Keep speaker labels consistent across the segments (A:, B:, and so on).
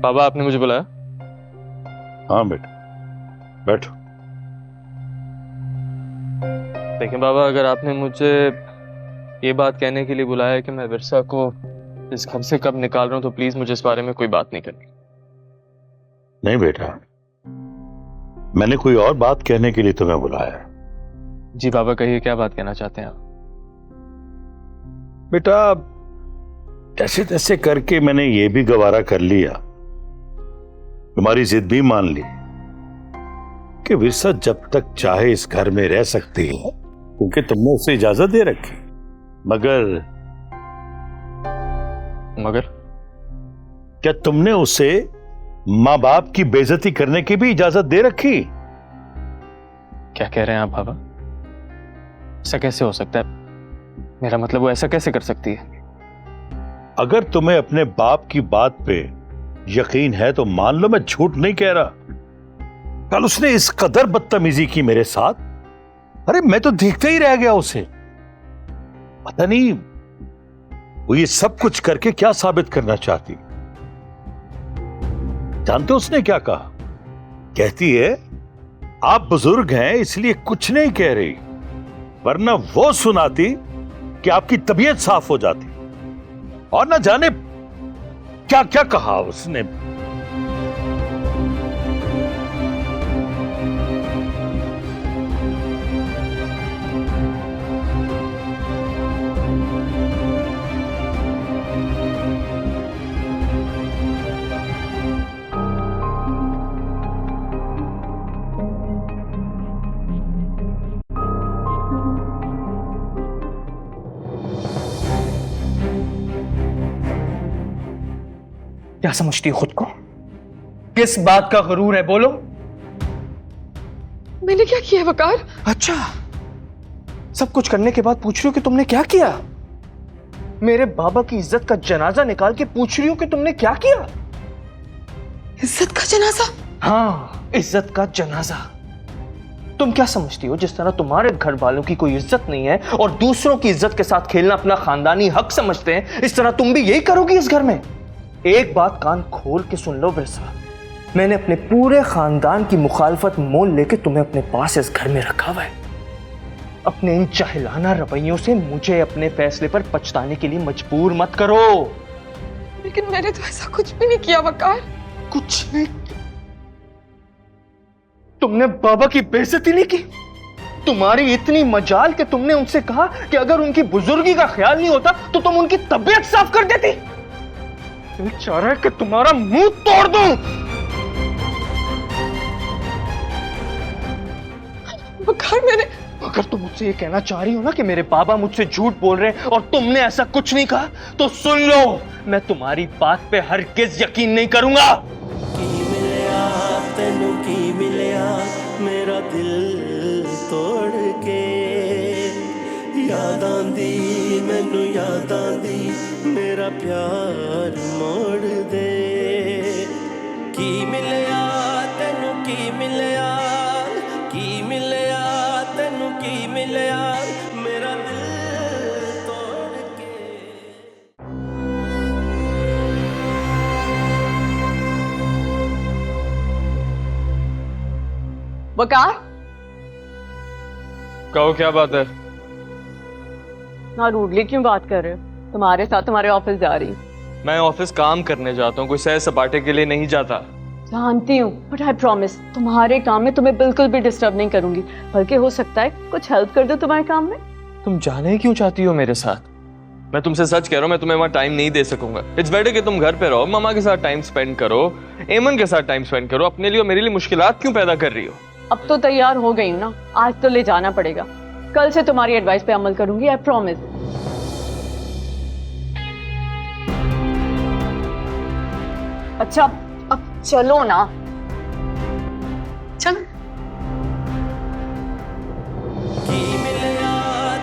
A: बाबा आपने मुझे बुलाया?
B: हाँ बेटा, बैठो।
A: देखिए बाबा, अगर आपने मुझे ये बात कहने के लिए बुलाया है कि मैं विरसा को इस घर से कब निकाल रहा हूं, तो प्लीज मुझे इस बारे में कोई बात नहीं करनी।
B: नहीं बेटा, मैंने कोई और बात कहने के लिए तुम्हें बुलाया है।
A: जी बाबा, कहिए, क्या बात कहना चाहते हैं आप?
B: बेटा, जैसे तैसे करके मैंने ये भी गवारा कर लिया, तुम्हारी जिद भी मान ली कि विरसा जब तक चाहे इस घर में रह सकती है, क्योंकि तुमने उसे इजाजत दे रखी। मगर क्या तुमने उसे मां बाप की बेइज्जती करने की भी इजाजत दे रखी?
A: क्या कह रहे हैं आप बाबा? ऐसा कैसे हो सकता है? मेरा मतलब, वो ऐसा कैसे कर सकती है?
B: अगर तुम्हें अपने बाप की बात पे यकीन है तो मान लो, मैं झूठ नहीं कह रहा। कल उसने इस कदर बदतमीजी की मेरे साथ, अरे मैं तो देखते ही रह गया उसे। पता नहीं वो ये सब कुछ करके क्या साबित करना चाहती। जानते हो उसने क्या कहा? कहती है आप बुजुर्ग हैं इसलिए कुछ नहीं कह रही, वरना वो सुनाती कि आपकी तबीयत साफ हो जाती। और ना जाने क्या क्या कहा उसने।
C: क्या समझती हो खुद को? किस बात का गरूर है, बोलो।
D: मैंने क्या किया वकार?
C: अच्छा, सब कुछ करने के बाद पूछ रही हो कि तुमने क्या किया? मेरे बाबा की इज्जत का जनाजा निकाल के पूछ रही हो कि तुमने क्या किया?
D: इज्जत का जनाजा?
C: हाँ, इज्जत का जनाजा। तुम क्या समझती हो, जिस तरह तुम्हारे घर वालों की कोई इज्जत नहीं है और दूसरों की इज्जत के साथ खेलना अपना खानदानी हक समझते हैं, इस तरह तुम भी यही करोगी इस घर में? एक बात कान खोल के सुन लो विरसा, मैंने अपने पूरे खानदान की मुखालफत मोल लेके तुम्हें अपने पास इस घर में रखा हुआ है। अपने इन चाहलाना रवैयों से मुझे अपने फैसले पर पछताने के लिए मजबूर मत करो।
D: लेकिन मैंने तो ऐसा कुछ भी नहीं किया वकार।
C: कुछ नहीं? तुमने बाबा की बेइज्जती नहीं की? तुम्हारी इतनी मजाल कि तुमने उनसे कहा कि अगर उनकी बुजुर्गी का ख्याल नहीं होता तो तुम उनकी तबीयत साफ कर देती। दिल चाह रहा है कि तुम्हारा मुंह तोड़ दूं।
D: वकार, मैंने...
C: अगर तुम मुझसे ये कहना चाह रही हो ना कि मेरे बाबा मुझसे झूठ बोल रहे हैं और तुमने ऐसा कुछ नहीं कहा, तो सुन लो, मैं तुम्हारी बात पे हरगिज़ यकीन नहीं करूंगा।
E: की मिलिया तेनू की मिलिया मेरा दिल तोड़ के, याद आंदी मैनू याद आंदी मेरा प्यार मोड़ दे। की मिलिया तेनू की मिलिया, की मिलिया तेनू की मिलिया मेरा दिल तोड़ के।
D: वकार,
A: कहो, क्या बात है?
D: ना रूडली क्यों बात कर रहे हो? तुम्हारे साथ तुम्हारे ऑफिस जा रही हूँ।
A: मैं ऑफिस काम करने जाता हूँ, कोई सैर सपाटे के लिए नहीं जाता।
D: जानती हूँ, बट आई प्रॉमिस तुम्हारे काम में तुम्हें बिल्कुल भी डिस्टर्ब नहीं करूंगी, बल्कि हो सकता है कुछ हेल्प कर दो तुम्हारे काम में।
A: तुम जाने क्यों चाहती हो मेरे साथ? मैं तुमसे सच कह रहा हूँ, मैं तुम्हें वहाँ टाइम नहीं दे सकूंगा। इट्स बेटर कि तुम घर पे रहो, मम्मा के साथ टाइम स्पेंड करो, एमन के साथ टाइम स्पेंड करो। अपने लिए और मेरे लिए मुश्किलात क्यों पैदा कर रही हो?
D: अब तो तैयार हो गई हूँ ना, आज तो ले जाना पड़ेगा। कल से तुम्हारी एडवाइस पे अमल करूंगी, आई प्रॉमिस। अच्छा, अब चलो ना, चलो।
E: की मिलिया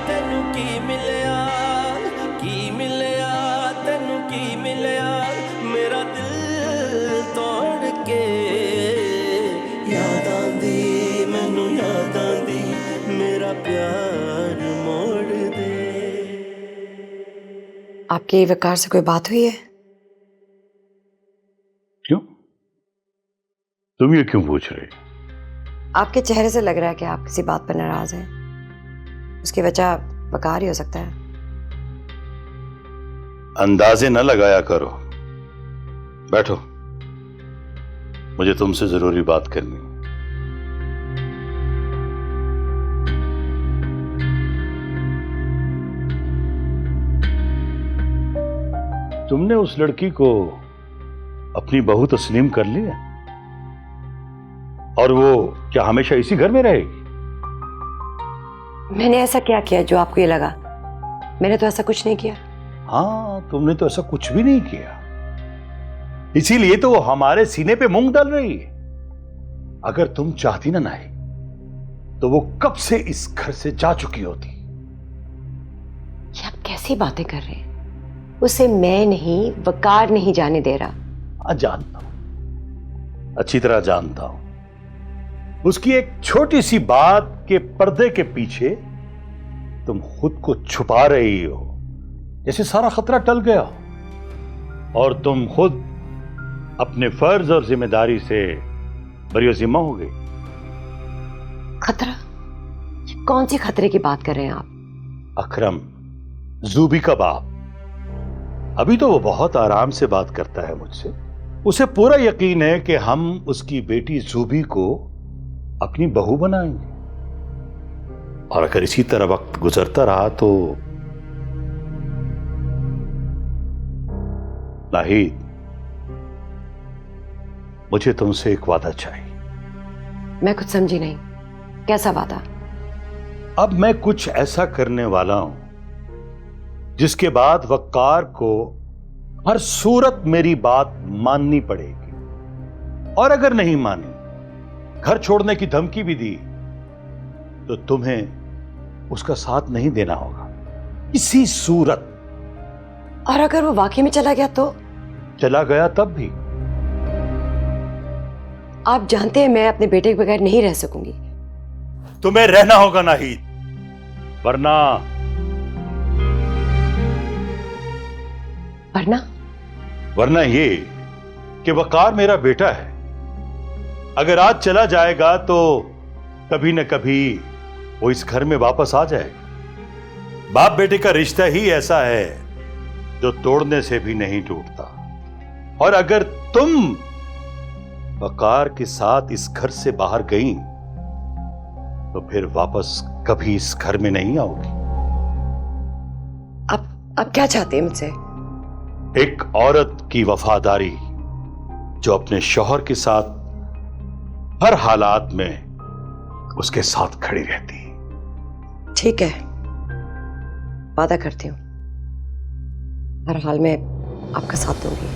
E: तेनू की मिलिया, की मिलिया तेनू की मिलिया मेरा दिल तोड़ के, याद आंदी मैनू याद आंदी मेरा प्यार मोड़ दे।
F: आपकी वकार से कोई बात हुई है?
B: क्यों? तुम ये क्यों पूछ रहे?
F: आपके चेहरे से लग रहा है कि आप किसी बात पर नाराज हैं। उसकी वजह वकार ही हो सकता है।
B: अंदाजे न लगाया करो। बैठो, मुझे तुमसे जरूरी बात करनी है। तुमने उस लड़की को अपनी बहू तस्लीम कर लिया? और वो क्या हमेशा इसी घर में रहेगी?
F: मैंने ऐसा क्या किया जो आपको ये लगा? मैंने तो ऐसा कुछ नहीं किया।
B: हाँ, तुमने तो ऐसा कुछ भी नहीं किया, इसीलिए तो वो हमारे सीने पे मूंग डाल रही है। अगर तुम चाहती ना नहीं तो वो कब से इस घर से जा चुकी होती।
F: ये आप कैसी बातें कर रहे हैं? उसे मैं नहीं, वकार नहीं जाने दे रहा।
B: हाँ, जानता हूं, अच्छी तरह जानता हूं। उसकी एक छोटी सी बात के पर्दे के पीछे तुम खुद को छुपा रही हो, जैसे सारा खतरा टल गया हो और तुम खुद अपने फर्ज और जिम्मेदारी से बरियोजिम्मा हो गई।
F: खतरा? कौन सी खतरे की बात कर रहे हैं आप?
B: अकरम, जूबी का बाप, अभी तो वो बहुत आराम से बात करता है मुझसे। उसे पूरा यकीन है कि हम उसकी बेटी जूबी को अपनी बहू बनाएंगे, और अगर इसी तरह वक्त गुजरता रहा तो नाहिद, मुझे तुमसे एक वादा चाहिए।
F: मैं कुछ समझी नहीं, कैसा वादा?
B: अब मैं कुछ ऐसा करने वाला हूं जिसके बाद वक्कार को हर सूरत मेरी बात माननी पड़ेगी, और अगर नहीं मानी, घर छोड़ने की धमकी भी दी, तो तुम्हें उसका साथ नहीं देना होगा किसी सूरत।
F: और अगर वो वाकई में चला गया तो?
B: चला गया तब भी।
F: आप जानते हैं मैं अपने बेटे के बगैर नहीं रह सकूंगी।
B: तुम्हें रहना होगा नाहिद, वरना
F: वरना
B: ये कि वकार मेरा बेटा है। अगर आज चला जाएगा तो कभी न कभी वो इस घर में वापस आ जाएगा। बाप बेटे का रिश्ता ही ऐसा है जो तोड़ने से भी नहीं टूटता। और अगर तुम वकार के साथ इस घर से बाहर गई तो फिर वापस कभी इस घर में नहीं आओगी।
F: अब क्या चाहते हैं मुझसे?
B: एक औरत की वफादारी जो अपने शौहर के साथ हर हालात में उसके साथ खड़ी रहती।
F: ठीक है, वादा करती हूँ, हर हाल में आपका साथ दूंगी।